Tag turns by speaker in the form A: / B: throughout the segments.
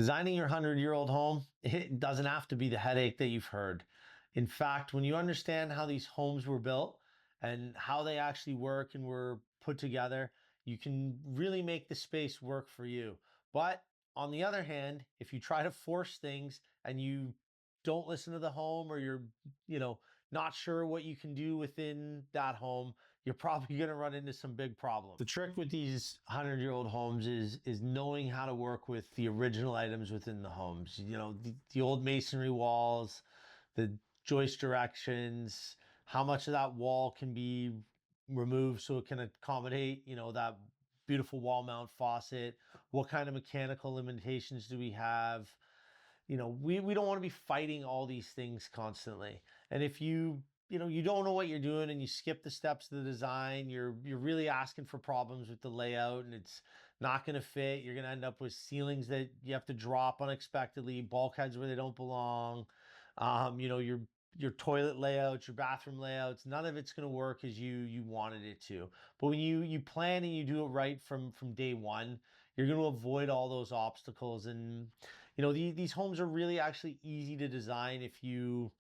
A: Designing your 100-year-old home, it doesn't have to be the headache that you've heard. In fact, when you understand how these homes were built and how they actually work and were put together, you can really make the space work for you. But on the other hand, if you try to force things and you don't listen to the home, or you're, you know, not sure what you can do within that home, you're probably going to run into some big problems. The trick with these 100-year-old homes is knowing how to work with the original items within the homes. You know, the old masonry walls, the joist directions, how much of that wall can be removed so it can accommodate, that beautiful wall mount faucet. What kind of mechanical limitations do we have? We don't want to be fighting all these things constantly. And if you don't know what you're doing and you skip the steps of the design, you're really asking for problems with the layout, and it's not going to fit. You're going to end up with ceilings that you have to drop unexpectedly, bulkheads where they don't belong. Your toilet layouts, your bathroom layouts, none of it's going to work as you wanted it to. But when you plan and you do it right from day one, you're going to avoid all those obstacles. And these homes are really actually easy to design if you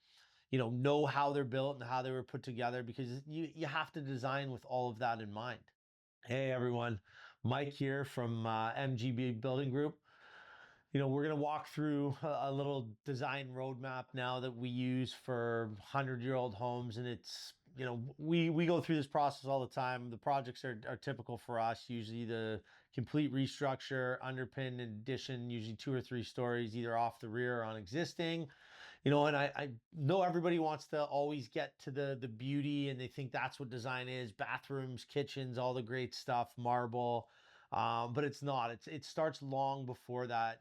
A: know how they're built and how they were put together, because you have to design with all of that in mind. Hey everyone, Mike here from MGB Building Group. We're going to walk through a little design roadmap now that we use for 100-year-old homes. And it's, we go through this process all the time. The projects are typical for us, usually the complete restructure, underpin, addition, usually 2 or 3 stories, either off the rear or on existing. And I know everybody wants to always get to the beauty, and they think that's what design is: bathrooms, kitchens, all the great stuff, marble. But it's not. It starts long before that.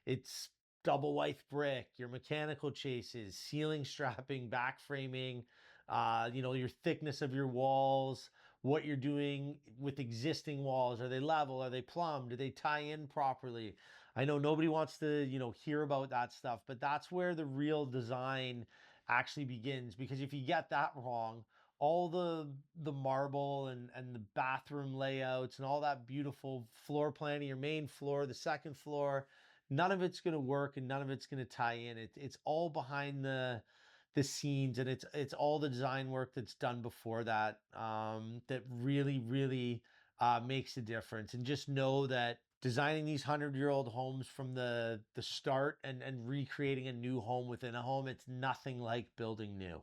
A: It's double white brick, your mechanical chases, ceiling strapping, back framing, your thickness of your walls, what you're doing with existing walls. Are they level? Are they plumbed? Do they tie in properly? I know nobody wants to, hear about that stuff, but that's where the real design actually begins. Because if you get that wrong, all the marble and the bathroom layouts and all that beautiful floor planning, your main floor, the second floor, none of it's going to work and none of it's going to tie in. It's all behind the scenes, and it's all the design work that's done before that, that really makes a difference. And just know that designing these 100-year-old homes from the start and recreating a new home within a home, it's nothing like building new.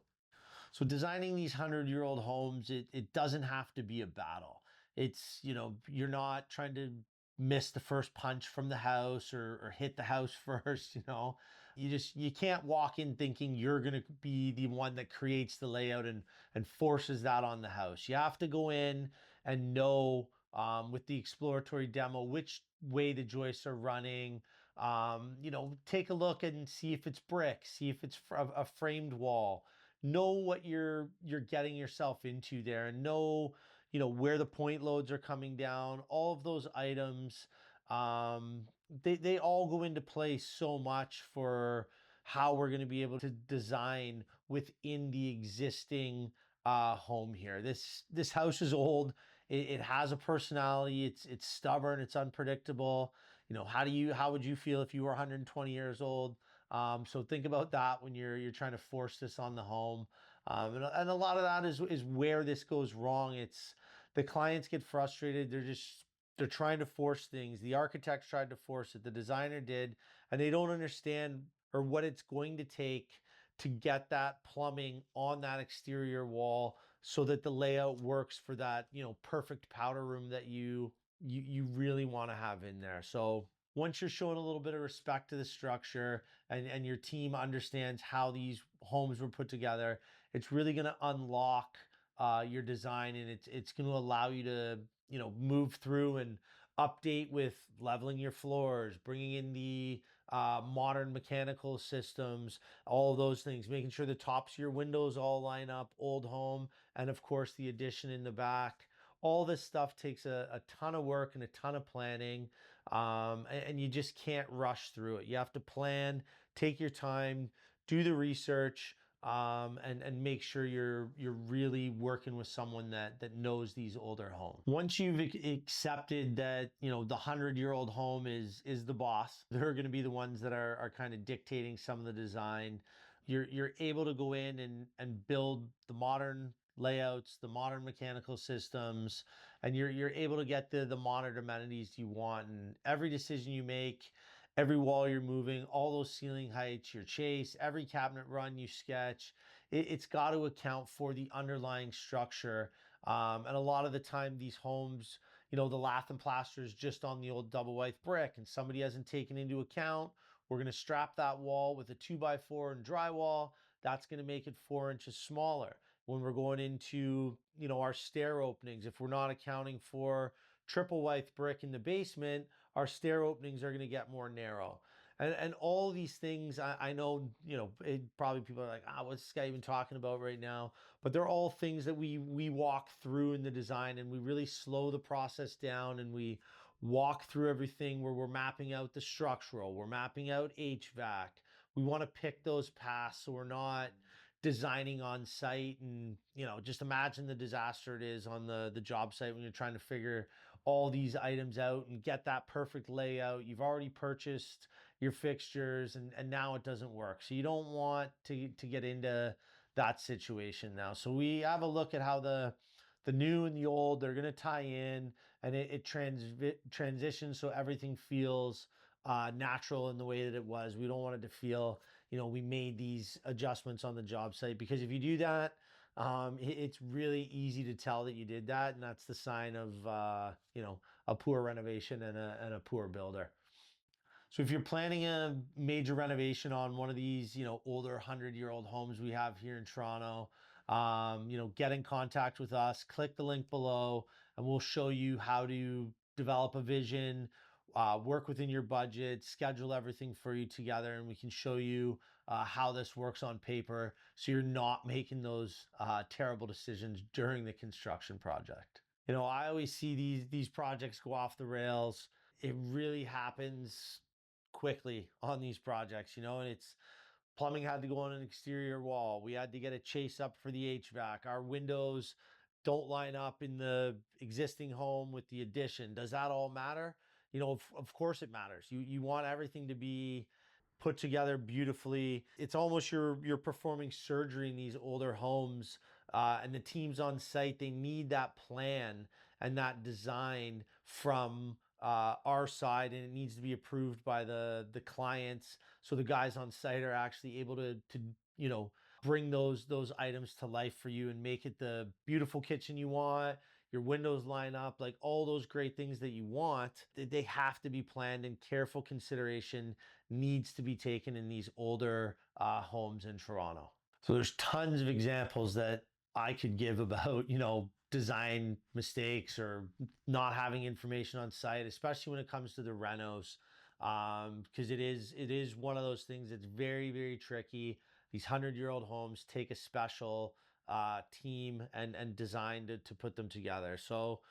A: So designing these 100-year-old homes, it doesn't have to be a battle. It's, you're not trying to miss the first punch from the house, or hit the house first. You can't walk in thinking you're going to be the one that creates the layout and forces that on the house. You have to go in and know, with the exploratory demo, which way the joists are running. Take a look and see if it's brick, see if it's a framed wall. Know what you're getting yourself into there, and know where the point loads are coming down. All of those items, they all go into play so much for how we're going to be able to design within the existing home here. This house is old. It has a personality. It's stubborn. It's unpredictable. How would you feel if you were 120 years old? So think about that when you're trying to force this on the home. And a lot of that is where this goes wrong. It's the clients get frustrated. They're trying to force things. The architects tried to force it. The designer did, and they don't understand or what it's going to take to get that plumbing on that exterior wall so that the layout works for that, perfect powder room that you really want to have in there. So once you're showing a little bit of respect to the structure, and your team understands how these homes were put together, it's really going to unlock your design, and it's going to allow you to move through and update with leveling your floors, bringing in the modern mechanical systems, all of those things, making sure the tops of your windows all line up, old home, and of course the addition in the back. All this stuff takes a ton of work and a ton of planning, and you just can't rush through it. You have to plan, take your time, do the research, and make sure you're really working with someone that knows these older homes. Once you've accepted that, you know, the 100-year-old home is the boss, they're going to be the ones that are kind of dictating some of the design. You're able to go in and build the modern layouts, the modern mechanical systems, and you're able to get the modern amenities you want. And every decision you make, every wall you're moving, all those ceiling heights, your chase, every cabinet run you sketch, it's got to account for the underlying structure. And a lot of the time, these homes, you know, the lath and plaster is just on the old double white brick, and somebody hasn't taken into account, we're going to strap that wall with a 2x4 and drywall. That's going to make it 4 inches smaller. When we're going into, you know, our stair openings, if we're not accounting for triple white brick in the basement, our stair openings are going to get more narrow. And all these things, I know, you know, probably people are like, what's this guy even talking about right now? But they're all things that we walk through in the design, and we really slow the process down, and we walk through everything where we're mapping out the structural, we're mapping out HVAC. We want to pick those paths so we're not designing on site, and, you know, just imagine the disaster it is on the job site when you're trying to figure all these items out and get that perfect layout. You've already purchased your fixtures, and now it doesn't work. So you don't want to get into that situation now. So we have a look at how the new and the old, they're going to tie in, and it transitions so everything feels natural in the way that it was. We don't want it to feel, you know, we made these adjustments on the job site, because if you do that, it's really easy to tell that you did that, and that's the sign of, you know, a poor renovation and a poor builder. So if you're planning a major renovation on one of these, you know, older 100-year-old homes we have here in Toronto, you know, get in contact with us, click the link below, and we'll show you how to develop a vision, work within your budget, schedule everything for you together, and we can show you how this works on paper, so you're not making those terrible decisions during the construction project. You know, I always see these projects go off the rails. It really happens quickly on these projects, you know, and it's plumbing had to go on an exterior wall. We had to get a chase up for the HVAC. Our windows don't line up in the existing home with the addition. Does that all matter? You know, of course it matters. You want everything to be put together beautifully. It's almost you're performing surgery in these older homes, and the teams on site, they need that plan and that design from our side, and it needs to be approved by the clients, so the guys on site are actually able to you know, bring those items to life for you and make it the beautiful kitchen you want. Your windows line up, like all those great things that you want, they have to be planned, and careful consideration needs to be taken in these older homes in Toronto. So there's tons of examples that I could give about, you know, design mistakes or not having information on site, especially when it comes to the renos, because it is one of those things that's very, very tricky. These 100-year-old homes take a special team and design to put them together. So,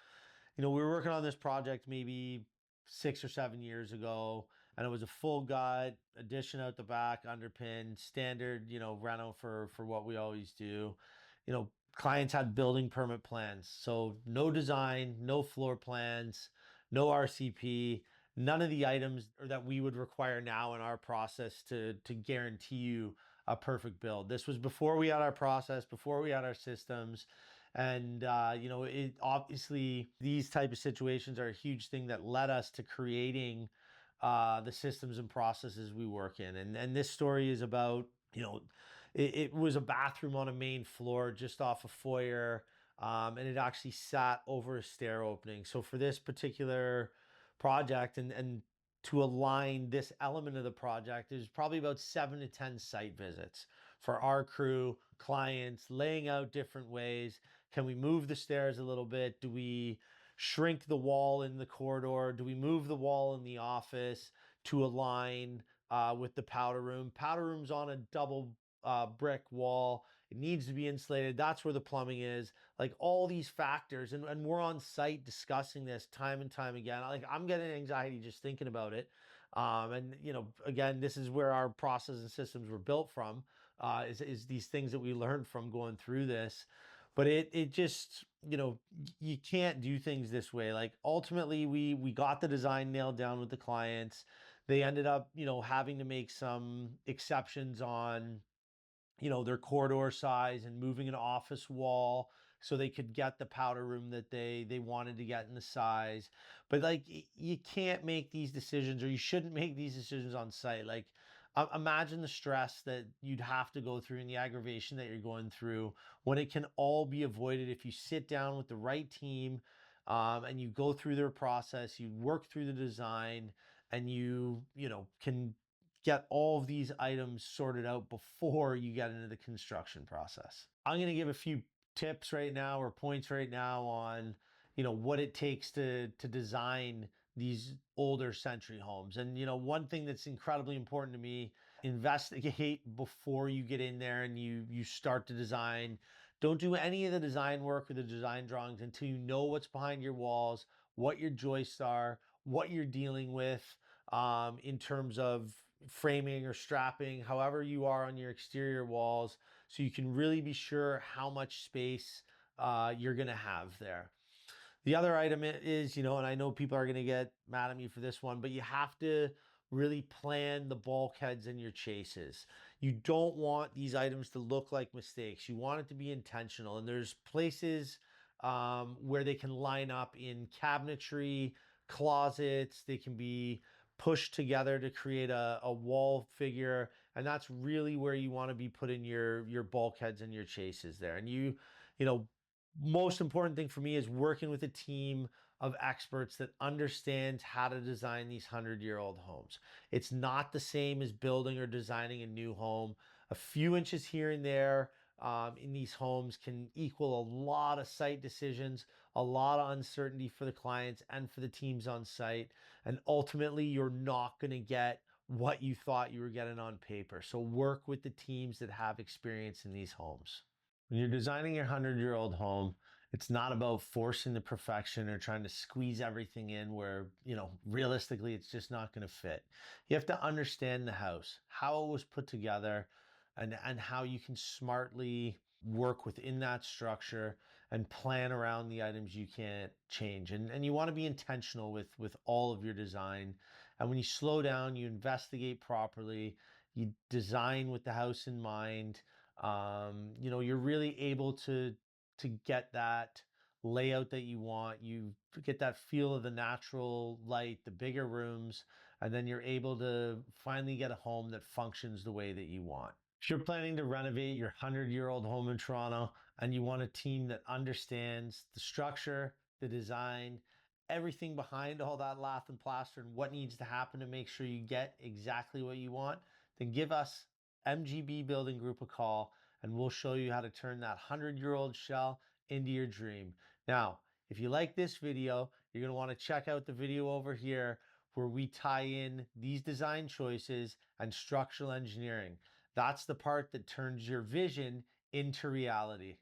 A: you know, we were working on this project maybe 6 or 7 years ago, and it was a full gut addition out the back, underpin, standard, you know, reno for what we always do. You know, clients had building permit plans, so no design, no floor plans, no RCP, none of the items that we would require now in our process to guarantee you a perfect build. This was before we had our process, before we had our systems. And you know, it obviously, these type of situations are a huge thing that led us to creating the systems and processes we work in. And this story is about, you know, it was a bathroom on a main floor just off a foyer, and it actually sat over a stair opening. So for this particular project, and to align this element of the project, there's probably about 7 to 10 site visits for our crew, clients, laying out different ways. Can we move the stairs a little bit? Do we shrink the wall in the corridor? Do we move the wall in the office to align with the powder room? Powder room's on a double brick wall. It needs to be insulated. That's where the plumbing is. Like all these factors, and we're on site discussing this time and time again. Like I'm getting anxiety just thinking about it. And you know, again, this is where our process and systems were built from. is these things that we learned from going through this. But it just, you can't do things this way. Like ultimately we got the design nailed down with the clients. They ended up, having to make some exceptions on, their corridor size and moving an office wall so they could get the powder room that they wanted to get in the size. But like you can't make these decisions, or you shouldn't make these decisions on site. Like imagine the stress that you'd have to go through and the aggravation that you're going through, when it can all be avoided if you sit down with the right team, and you go through their process, you work through the design, and you can get all of these items sorted out before you get into the construction process. I'm going to give a few tips right now, or points right now, on what it takes to design these older century homes. And one thing that's incredibly important to me: investigate before you get in there and you start to design. Don't do any of the design work or the design drawings until you know what's behind your walls, what your joists are, what you're dealing with, in terms of framing or strapping, however you are on your exterior walls, so you can really be sure how much space you're going to have there. The other item is, and I know people are going to get mad at me for this one, but you have to really plan the bulkheads and your chases. You don't want these items to look like mistakes. You want it to be intentional. And there's places where they can line up in cabinetry, closets. They can be pushed together to create a wall figure. And that's really where you want to be putting your bulkheads and your chases there. And you know, most important thing for me is working with a team of experts that understands how to design these 100-year-old homes. It's not the same as building or designing a new home. A few inches here and there in these homes can equal a lot of site decisions, a lot of uncertainty for the clients and for the teams on site. And ultimately, you're not going to get what you thought you were getting on paper. So work with the teams that have experience in these homes. When you're designing your 100-year-old home, it's not about forcing the perfection or trying to squeeze everything in where, realistically it's just not going to fit. You have to understand the house, how it was put together, and how you can smartly work within that structure and plan around the items you can't change. And you want to be intentional with all of your design. And when you slow down, you investigate properly, you design with the house in mind. You're really able to get that layout that you want. You get that feel of the natural light, the bigger rooms, and then you're able to finally get a home that functions the way that you want. If you're planning to renovate your 100-year-old home in Toronto and you want a team that understands the structure, the design, everything behind all that lath and plaster, and what needs to happen to make sure you get exactly what you want, then give us, MGB Building Group, a call, and we'll show you how to turn that 100-year-old shell into your dream. Now, if you like this video, you're going to want to check out the video over here where we tie in these design choices and structural engineering. That's the part that turns your vision into reality.